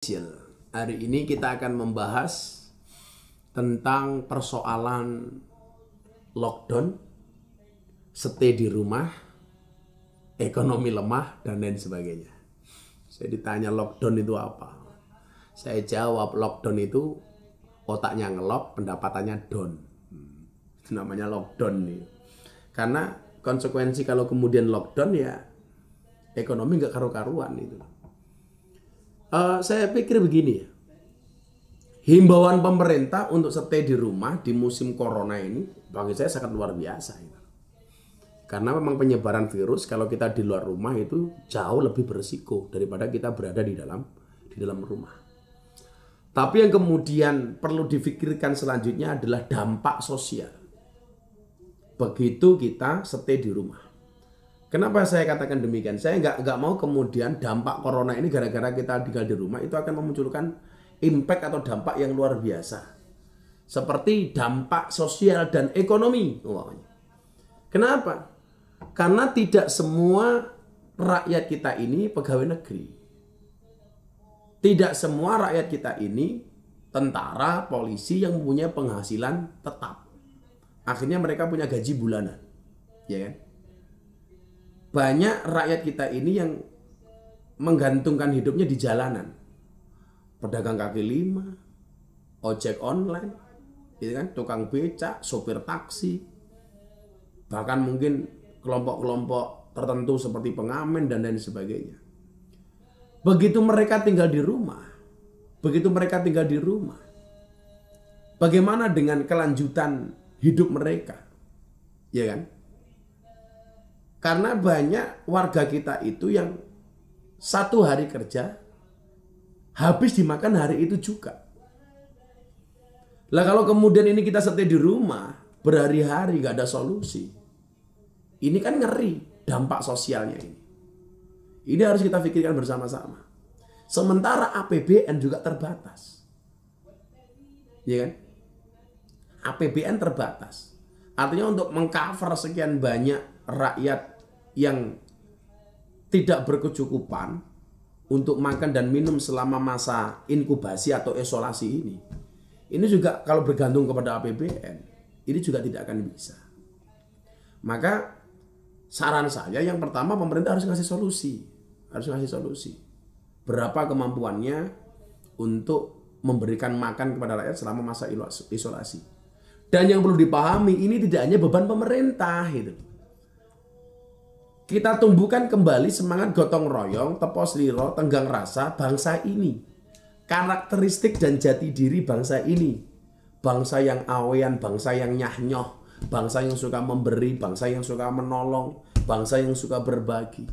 Hari ini kita akan membahas tentang persoalan lockdown, stay di rumah, ekonomi lemah, dan lain sebagainya. Saya ditanya lockdown itu apa? Saya jawab lockdown itu otaknya ngelok, pendapatannya down. Itu namanya lockdown nih. Karena konsekuensi kalau kemudian lockdown ya ekonomi nggak karu-karuan itu. Saya pikir begini ya, himbauan pemerintah untuk stay di rumah di musim corona ini bagi saya sangat luar biasa ya. Karena memang penyebaran virus kalau kita di luar rumah itu jauh lebih berisiko daripada kita berada di dalam rumah. Tapi yang kemudian perlu difikirkan selanjutnya adalah dampak sosial. Begitu kita stay di rumah. Kenapa saya katakan demikian? Saya nggak mau kemudian dampak corona ini gara-gara kita tinggal di rumah itu akan memunculkan impact atau dampak yang luar biasa. Seperti dampak sosial dan ekonomi. Kenapa? Karena tidak semua rakyat kita ini pegawai negeri. Tidak semua rakyat kita ini tentara, polisi yang mempunyai penghasilan tetap. Akhirnya mereka punya gaji bulanan. Ya kan? Banyak rakyat kita ini yang menggantungkan hidupnya di jalanan. Pedagang kaki lima, ojek online, gitu kan, tukang becak, sopir taksi, bahkan mungkin kelompok-kelompok tertentu seperti pengamen dan lain sebagainya. Begitu mereka tinggal di rumah, bagaimana dengan kelanjutan hidup mereka? Ya kan? Karena banyak warga kita itu yang satu hari kerja habis dimakan hari itu juga. Lah kalau kemudian ini kita stay di rumah berhari-hari gak ada solusi, ini kan ngeri dampak sosialnya ini. Ini harus kita pikirkan bersama-sama. Sementara APBN juga terbatas, ya kan? APBN terbatas. Artinya untuk mengcover sekian banyak rakyat yang tidak berkecukupan untuk makan dan minum selama masa inkubasi atau isolasi ini. Ini juga kalau bergantung kepada APBN, ini juga tidak akan bisa. Maka saran saya yang pertama pemerintah harus ngasih solusi. Berapa kemampuannya untuk memberikan makan kepada rakyat selama masa isolasi. Dan yang perlu dipahami ini tidak hanya beban pemerintah itu. Kita tumbuhkan kembali semangat gotong royong, tepos liro, tenggang rasa bangsa ini. Karakteristik dan jati diri bangsa ini. Bangsa yang awean, bangsa yang nyah-nyoh, bangsa yang suka memberi, bangsa yang suka menolong, bangsa yang suka berbagi.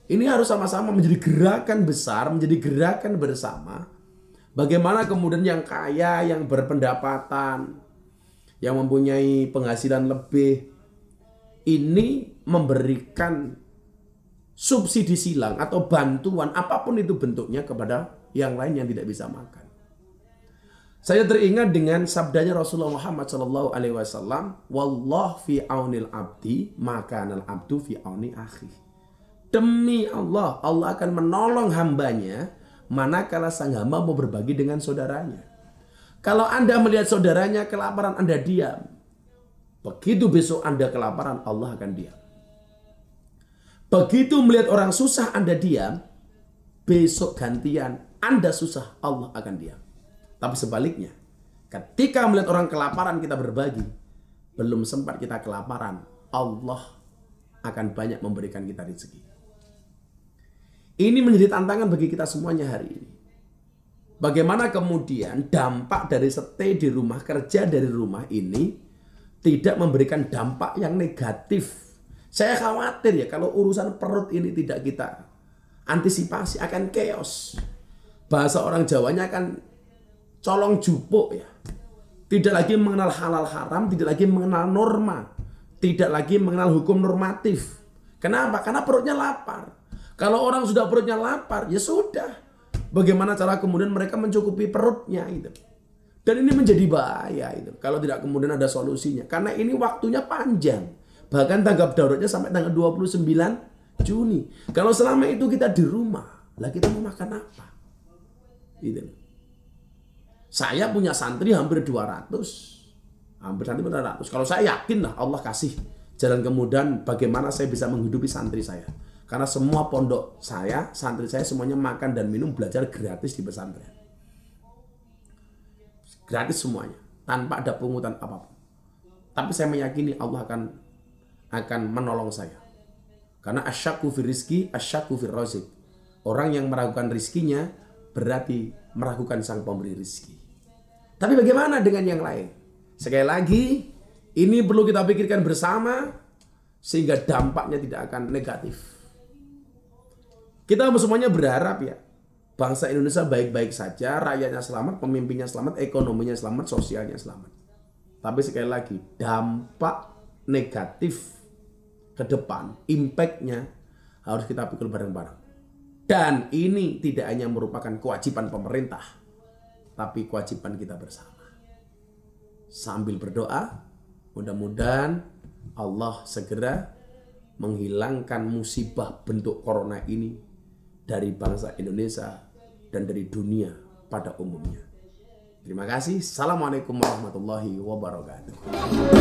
Ini harus sama-sama menjadi gerakan besar, menjadi gerakan bersama. Bagaimana kemudian yang kaya, yang berpendapatan, yang mempunyai penghasilan lebih, ini memberikan subsidi silang atau bantuan apapun itu bentuknya kepada yang lain yang tidak bisa makan. Saya teringat dengan sabdanya Rasulullah Muhammad SAW, "Wallah fi aunil abdi, makanal abdu fi auni akhi." Demi Allah, Allah akan menolong hambanya manakala sang hamba mau berbagi dengan saudaranya. Kalau Anda melihat saudaranya kelaparan, Anda diam. Begitu besok Anda kelaparan, Allah akan diam. Begitu melihat orang susah Anda diam, besok gantian Anda susah, Allah akan diam. Tapi sebaliknya, ketika melihat orang kelaparan kita berbagi, belum sempat kita kelaparan, Allah akan banyak memberikan kita rezeki. Ini menjadi tantangan bagi kita semuanya hari ini. Bagaimana kemudian dampak dari stay di rumah, kerja dari rumah ini tidak memberikan dampak yang negatif. Saya khawatir ya kalau urusan perut ini tidak kita antisipasi akan chaos. Bahasa orang Jawanya akan colong jupuk ya. Tidak lagi mengenal halal haram, tidak lagi mengenal norma, tidak lagi mengenal hukum normatif. Kenapa? Karena perutnya lapar. Kalau orang sudah perutnya lapar, ya sudah. Bagaimana cara kemudian mereka mencukupi perutnya itu? Dan ini menjadi bahaya itu kalau tidak kemudian ada solusinya. Karena ini waktunya panjang. Bahkan tanggap daruratnya sampai tanggal 29 Juni. Kalau selama itu kita di rumah, lah kita mau makan apa? Gitu. Saya punya santri hampir 200. Hampir santri 200. Kalau saya yakin lah Allah kasih jalan kemudahan bagaimana saya bisa menghidupi santri saya. Karena semua pondok saya, santri saya semuanya makan dan minum belajar gratis di pesantren. Gratis semuanya, tanpa ada pungutan apapun. Tapi saya meyakini Allah akan menolong saya. Karena asyakku fi rizki, asyakku fi razik. Orang yang meragukan rizkinya berarti meragukan sang pemberi rizki. Tapi bagaimana dengan yang lain? Sekali lagi, ini perlu kita pikirkan bersama sehingga dampaknya tidak akan negatif. Kita semuanya berharap ya, bangsa Indonesia baik-baik saja, rakyatnya selamat, pemimpinnya selamat, ekonominya selamat, sosialnya selamat. Tapi sekali lagi, dampak negatif ke depan, impact-nya harus kita pikir bareng-bareng. Dan ini tidak hanya merupakan kewajiban pemerintah, tapi kewajiban kita bersama. Sambil berdoa, mudah-mudahan Allah segera menghilangkan musibah bentuk corona ini dari bangsa Indonesia dan dari dunia pada umumnya. Terima kasih. Assalamualaikum warahmatullahi wabarakatuh.